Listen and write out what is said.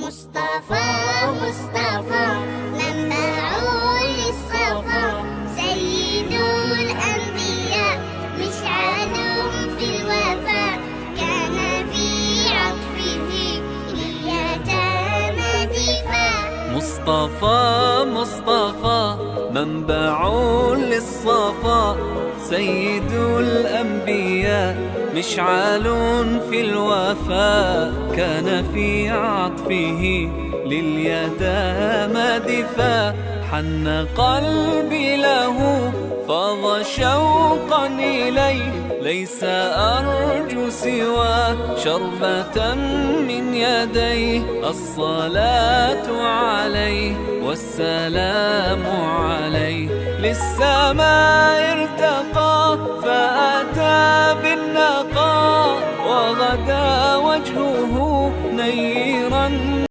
مصطفى مصطفى منبع للصفا، سيد الأنبياء مشعل في الوفاء، كان في عطفه اليتامى دفاع. مصطفى مصطفى منبع للصفا، سيد الأنبياء مشعل في الوفاء، كان في عطفه لليتامى دفاع. حن قلبي له فاض شوقا إليه، ليس أرجو سوى شربة من يديه. الصلاة عليه والسلام عليه، للسماء ارتقى فأتى بالنقاء، وغدا وجهه نير